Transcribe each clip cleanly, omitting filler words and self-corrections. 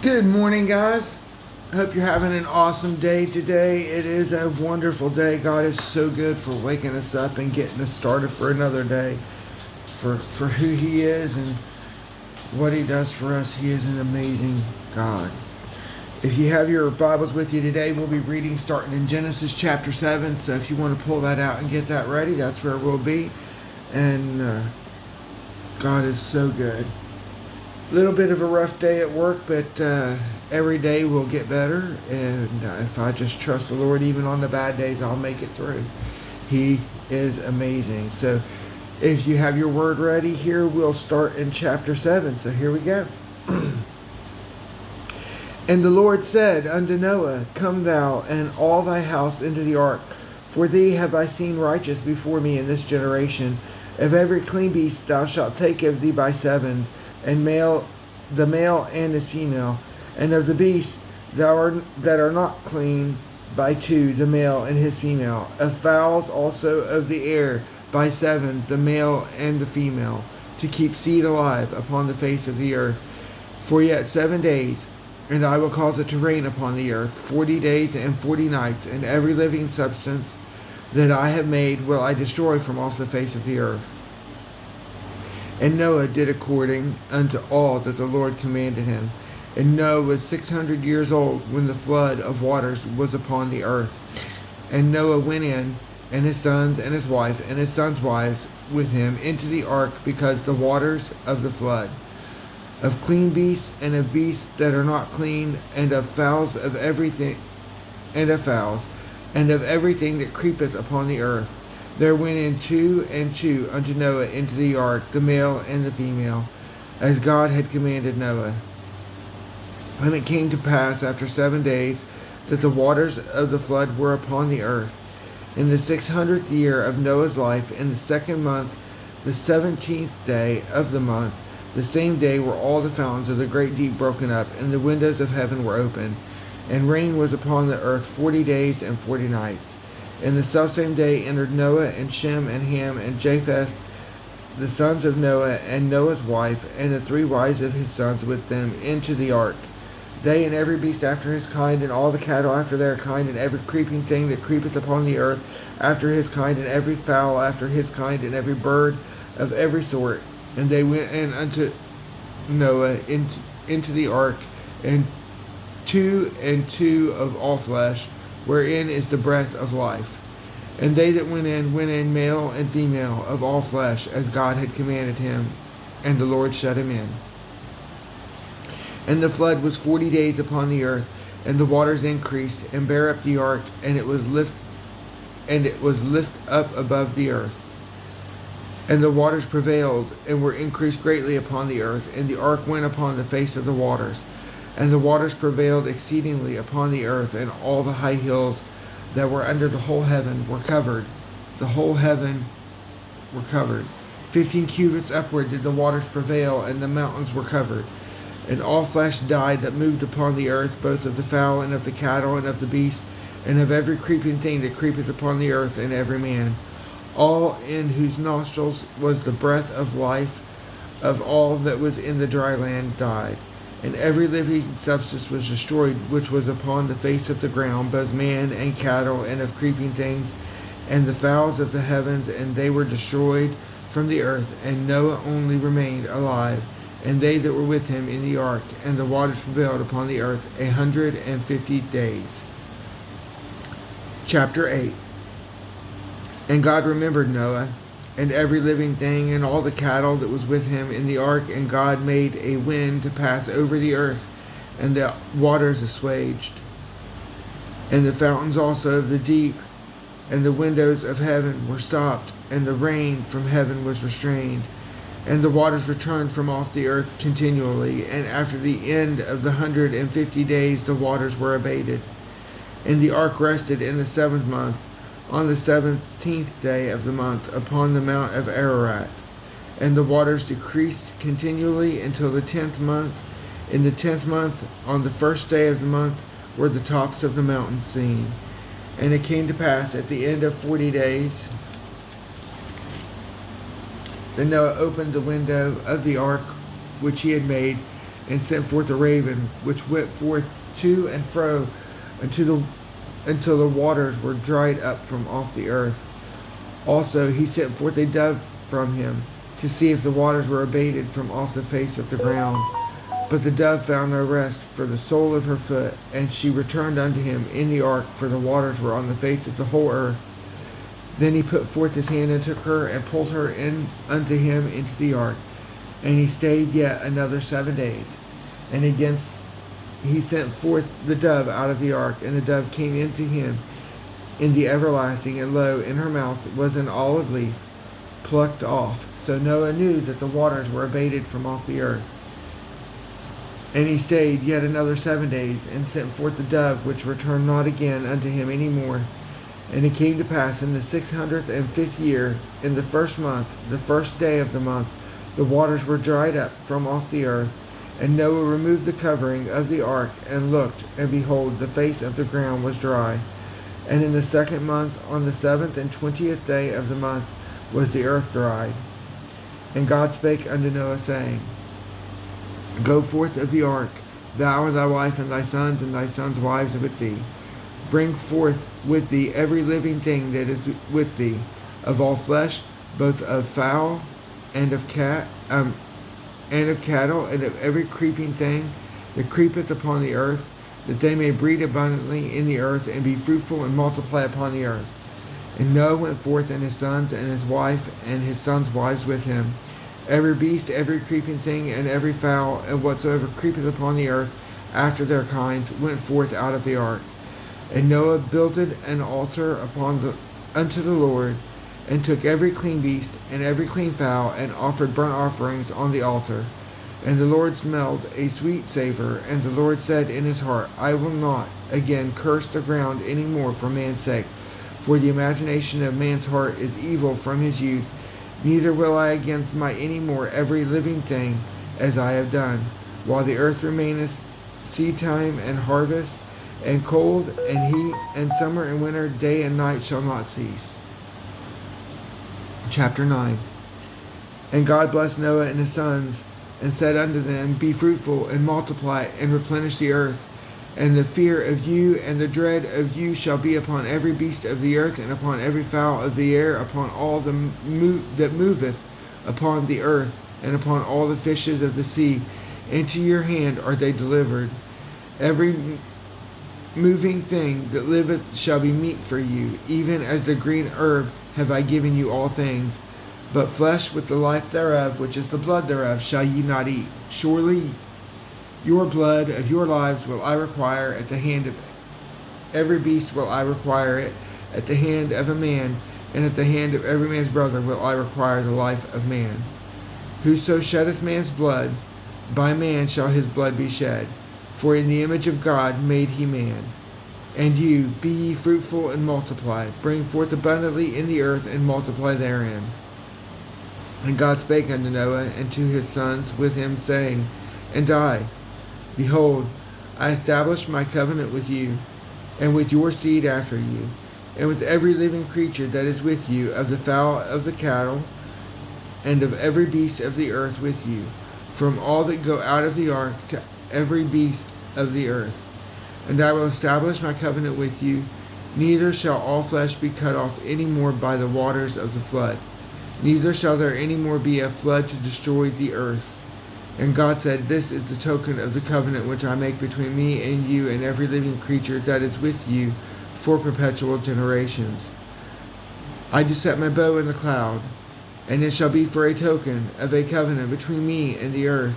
Good morning, guys. I hope you're having an awesome day today. It is a wonderful day. God is so good for waking us up and getting us started for another day. For who He is and what He does for us. He is an amazing God. If you have your Bibles with you today, we'll be reading starting in Genesis chapter 7. So if you want to pull that out and get that ready, that's where we'll be. And God is so good. A little bit of a rough day at work, but every day will get better. And if I just trust the Lord, even on the bad days, I'll make it through. He is amazing. So if you have your word ready here, we'll start in chapter 7. So here we go. And the Lord said unto Noah, Come thou and all thy house into the ark, for thee have I seen righteous before me in this generation. Of every clean beast thou shalt take of thee by sevens, and the male and his female, and of the beasts that are not clean by two, the male and his female, of fowls also of the air by sevens, the male and the female, to keep seed alive upon the face of the earth, for yet 7 days, and I will cause it to rain upon the earth 40 days and 40 nights, and every living substance that I have made will I destroy from off the face of the earth. And Noah did according unto all that the Lord commanded him. And Noah was 600 years old when the flood of waters was upon the earth. And Noah went in, and his sons and his wife and his sons' wives with him into the ark, because the waters of the flood, of clean beasts and of beasts that are not clean, and of fowls of everything, and of everything that creepeth upon the earth. There went in two and two unto Noah into the ark, the male and the female, as God had commanded Noah. And it came to pass after 7 days that the waters of the flood were upon the earth. In the 600th year of Noah's life, in the second month, the 17th day of the month, the same day were all the fountains of the great deep broken up, and the windows of heaven were opened. And rain was upon the earth 40 days and 40 nights. In the selfsame day entered Noah and Shem and Ham and Japheth, the sons of Noah, and Noah's wife, and the 3 wives of his sons with them, into the ark. They and every beast after his kind, and all the cattle after their kind, and every creeping thing that creepeth upon the earth after his kind, and every fowl after his kind, and every bird of every sort. And they went in unto Noah into the ark, and two of all flesh, wherein is the breath of life. And they that went in male and female of all flesh, as God had commanded him, and the Lord shut him in. And the flood was 40 days upon the earth, and the waters increased, and bare up the ark, and it was lift up above the earth. And the waters prevailed, and were increased greatly upon the earth, and the ark went upon the face of the waters. And the waters prevailed exceedingly upon the earth, and all the high hills that were under the whole heaven were covered. The whole heaven were covered. 15 cubits upward did the waters prevail, and the mountains were covered. And all flesh died that moved upon the earth, both of the fowl, and of the cattle, and of the beast, and of every creeping thing that creepeth upon the earth, and every man. All in whose nostrils was the breath of life, of all that was in the dry land, died. And every living substance was destroyed, which was upon the face of the ground, both man and cattle, and of creeping things, and the fowls of the heavens, and they were destroyed from the earth. And Noah only remained alive, and they that were with him in the ark, and the waters prevailed upon the earth 150 days. Chapter 8. And God remembered Noah, and every living thing, and all the cattle that was with him in the ark, and God made a wind to pass over the earth, and the waters assuaged. And the fountains also of the deep, and the windows of heaven were stopped, and the rain from heaven was restrained, and the waters returned from off the earth continually. And after the end of the 150 days the waters were abated. And the ark rested in the 7th month, on the 17th day of the month, upon the mount of Ararat. And the waters decreased continually until the 10th month. In the 10th month, on the 1st day of the month, were the tops of the mountains seen. And it came to pass at the end of 40 days that Noah opened the window of the ark which he had made, and sent forth a raven, which went forth to and fro until the waters were dried up from off the earth. Also he sent forth a dove from him, to see if the waters were abated from off the face of the ground. But the dove found no rest for the sole of her foot, and she returned unto him in the ark, for the waters were on the face of the whole earth. Then he put forth his hand and took her, and pulled her in unto him into the ark. And he stayed yet another 7 days. And again he sent forth the dove out of the ark, and the dove came into him in the everlasting, and lo, in her mouth was an olive leaf plucked off. So Noah knew that the waters were abated from off the earth. And he stayed yet another 7 days, and sent forth the dove, which returned not again unto him any more. And it came to pass in the 605th year, in the first month, the first day of the month, the waters were dried up from off the earth. And Noah removed the covering of the ark, and looked, and behold, the face of the ground was dry. And in the second month, on the 27th day of the month, was the earth dried. And God spake unto Noah, saying, Go forth of the ark, thou and thy wife and thy sons' wives with thee. Bring forth with thee every living thing that is with thee, of all flesh, both of fowl and of cattle, and of every creeping thing that creepeth upon the earth, that they may breed abundantly in the earth, and be fruitful and multiply upon the earth. And Noah went forth, and his sons, and his wife, and his sons' wives with him. Every beast, every creeping thing, and every fowl, and whatsoever creepeth upon the earth, after their kinds, went forth out of the ark. And Noah builded an altar unto the Lord, and took every clean beast, and every clean fowl, and offered burnt offerings on the altar. And the Lord smelled a sweet savor, and the Lord said in his heart, I will not again curse the ground any more for man's sake, for the imagination of man's heart is evil from his youth. Neither will I again smite any more every living thing, as I have done, while the earth remaineth, seed time and harvest, and cold and heat, and summer and winter, day and night shall not cease. Chapter 9. And God blessed Noah and his sons, and said unto them, Be fruitful, and multiply, and replenish the earth. And the fear of you and the dread of you shall be upon every beast of the earth, and upon every fowl of the air, upon all that moveth upon the earth, and upon all the fishes of the sea. Into your hand are they delivered. Every moving thing that liveth shall be meat for you, even as the green herb have I given you all things. But flesh with the life thereof, which is the blood thereof, shall ye not eat. Surely your blood of your lives will I require at the hand of every beast will I require it, at the hand of a man, and at the hand of every man's brother will I require the life of man. Whoso sheddeth man's blood, by man shall his blood be shed. For in the image of God made he man. And you, be ye fruitful and multiply, bring forth abundantly in the earth, and multiply therein. And God spake unto Noah and to his sons with him, saying, And I, behold, I establish my covenant with you, and with your seed after you, and with every living creature that is with you, of the fowl of the cattle, and of every beast of the earth with you, from all that go out of the ark to every beast of the earth. And I will establish my covenant with you, neither shall all flesh be cut off any more by the waters of the flood, neither shall there any more be a flood to destroy the earth. And God said, This is the token of the covenant which I make between me and you and every living creature that is with you for perpetual generations. I do set my bow in the cloud, and it shall be for a token of a covenant between me and the earth.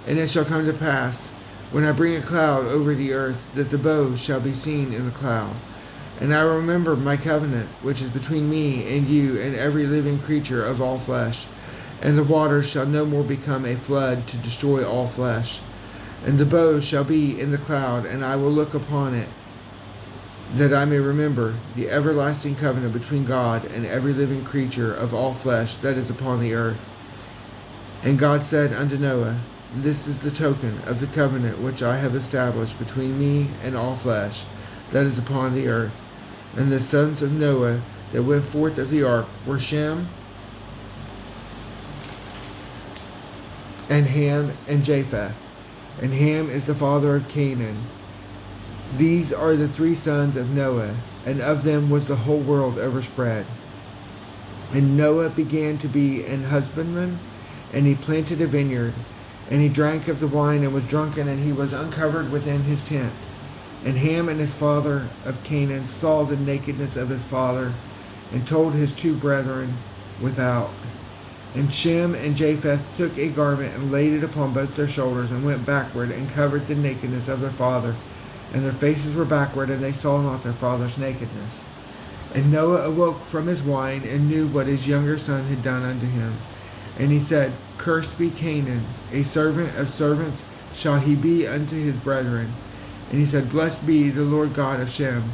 And it shall come to pass, when I bring a cloud over the earth, that the bow shall be seen in the cloud. And I will remember my covenant, which is between me and you and every living creature of all flesh. And the waters shall no more become a flood to destroy all flesh. And the bow shall be in the cloud, and I will look upon it, that I may remember the everlasting covenant between God and every living creature of all flesh that is upon the earth. And God said unto Noah, This is the token of the covenant which I have established between me and all flesh that is upon the earth. And the sons of Noah that went forth of the ark were Shem, and Ham, and Japheth. and Ham is the father of Canaan. These are the three sons of Noah, and of them was the whole world overspread. And Noah began to be an husbandman, and he planted a vineyard, and he drank of the wine and was drunken, and he was uncovered within his tent. And Ham and his father of Canaan saw the nakedness of his father, and told his two brethren without. And Shem and Japheth took a garment and laid it upon both their shoulders, and went backward and covered the nakedness of their father. And their faces were backward, and they saw not their father's nakedness. And Noah awoke from his wine, and knew what his younger son had done unto him. And he said, Cursed be Canaan, a servant of servants shall he be unto his brethren. And he said, Blessed be the Lord God of Shem,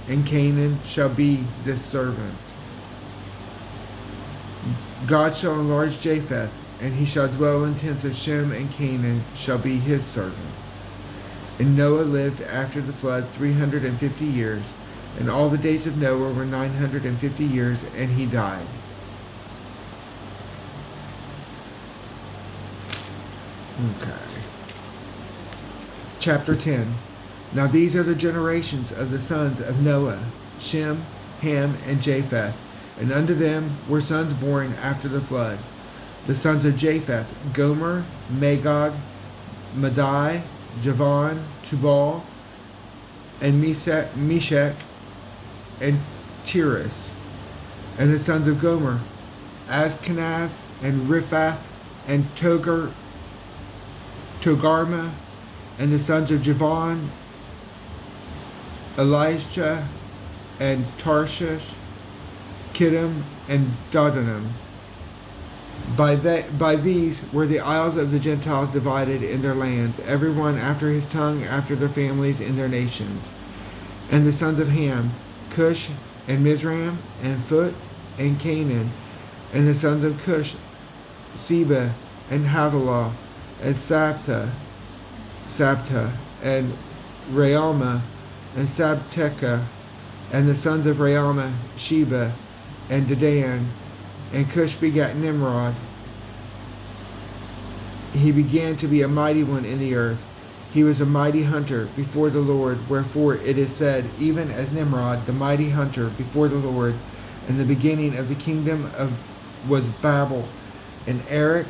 and Canaan shall be this servant. God shall enlarge Japheth, and he shall dwell in tents of Shem, and Canaan shall be his servant. And Noah lived after the flood 350 years, and all the days of Noah were 950 years, and he died. Okay. Chapter 10. Now these are the generations of the sons of Noah, Shem, Ham, and Japheth, and unto them were sons born after the flood. The sons of Japheth, Gomer, Magog, Madai, Javan, Tubal, and Meshech, and Tiras. And the sons of Gomer, Ashkenaz, and Riphath, and Togarmah. And the sons of Javan, Elijah, and Tarshish, Kittim, and Dodanim. By these were the isles of the Gentiles divided in their lands, every one after his tongue, after their families in their nations. And the sons of Ham, Cush, and Mizraim, and Phut, and Canaan. And the sons of Cush, Seba, and Havilah, and Sabta, and Raama, and Sabteca. And the sons of Raama, Sheba, and Dedan. And Cush begat Nimrod. He began to be a mighty one in the earth. He was a mighty hunter before the Lord, wherefore it is said, even as Nimrod, the mighty hunter before the Lord. And the beginning of the kingdom was Babel, and Erech,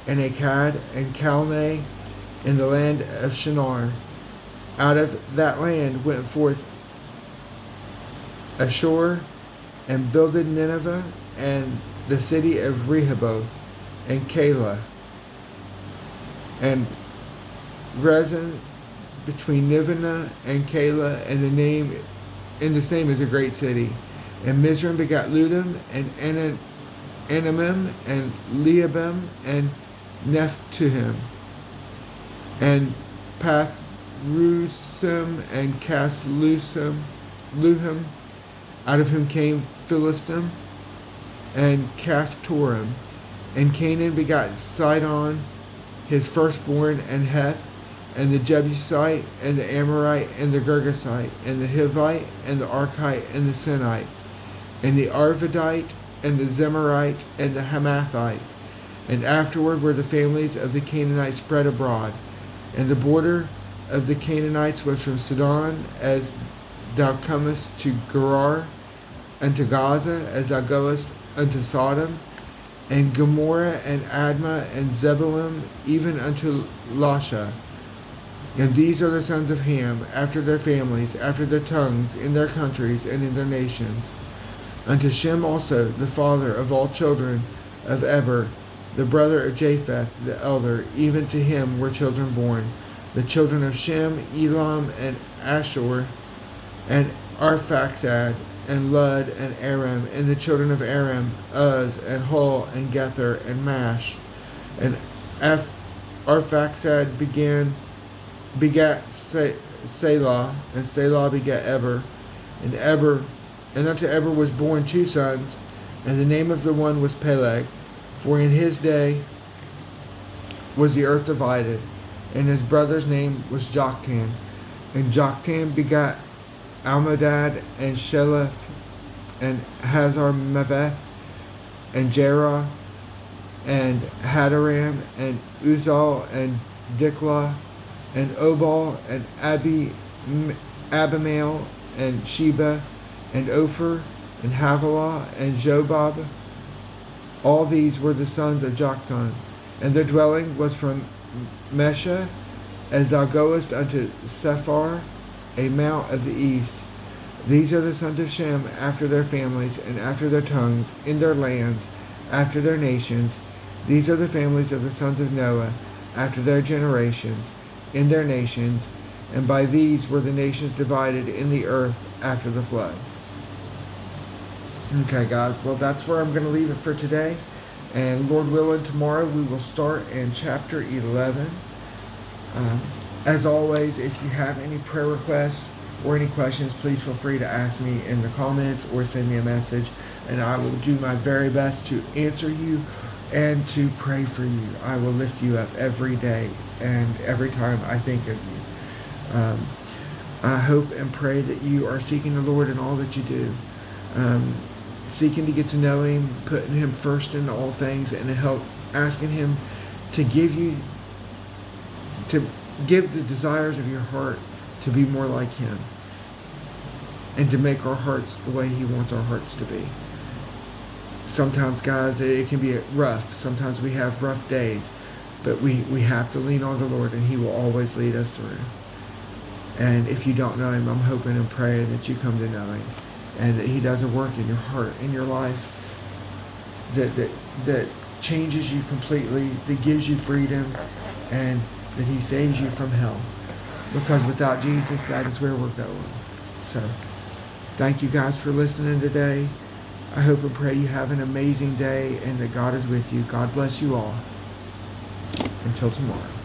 and Akkad, and Calneh, in the land of Shinar. Out of that land went forth Ashur, and builded Nineveh, and the city of Rehoboth, and Calah, and Rezin between Nivana and Calah, and the same is a great city. And Mizraim begat Ludim, and Anamim, and Leabim, and Nephtuhim, and Pathrusim, and Casluhim, out of whom came Philistim, and Caphtorim. And Canaan begat Sidon, his firstborn, and Heth, and the Jebusite, and the Amorite, and the Girgasite, and the Hivite, and the Archite, and the Sinite, and the Arvadite, and the Zemarite, and the Hamathite. And afterward were the families of the Canaanites spread abroad. And the border of the Canaanites was from Sidon, as thou comest to Gerar, unto Gaza, as thou goest unto Sodom, and Gomorrah, and Admah, and Zebulun, even unto Lasha. And these are the sons of Ham, after their families, after their tongues, in their countries, and in their nations. Unto Shem also, the father of all children of Eber, the brother of Japheth, the elder, even to him were children born. The children of Shem, Elam, and Ashur, and Arphaxad, and Lud, and Aram. And the children of Aram, Uz, and Hul, and Gether, and Mash. And Arphaxad begat Selah, and Selah begat Eber. And unto Eber was born two sons, and the name of the one was Peleg, for in his day was the earth divided, and his brother's name was Joktan. And Joktan begat Almodad, and Shelah, and Hazarmaveth, and Jerah, and Hadaram, and Uzal, and Diklah, and Obal, and Abimael, and Sheba, and Ophir, and Havilah, and Jobab. All these were the sons of Joktan, and their dwelling was from Mesha, as thou goest unto Sephar, a mount of the east. These are the sons of Shem after their families, and after their tongues, in their lands, after their nations. These are the families of the sons of Noah, after their generations, in their nations, and by these were the nations divided in the earth after the flood. Okay, guys, well, that's where I'm going to leave it for today. And Lord willing, tomorrow we will start in chapter 11. As always, if you have any prayer requests or any questions, please feel free to ask me in the comments or send me a message, and I will do my very best to answer you and to pray for you. I will lift you up every day and every time I think of you. I hope and pray that you are seeking the Lord in all that you do, seeking to get to know Him, putting Him first in all things, and asking Him to give the desires of your heart to be more like Him, and to make our hearts the way He wants our hearts to be. Sometimes, guys, it can be rough. Sometimes we have rough days, but we have to lean on the Lord, and He will always lead us through. And if you don't know Him, I'm hoping and praying that you come to know Him, and that He does a work in your heart, in your life, that changes you completely, that gives you freedom, and that He saves you from hell. Because without Jesus, that is where we're going. So, thank you guys for listening today. I hope and pray you have an amazing day, and that God is with you. God bless you all. Until tomorrow.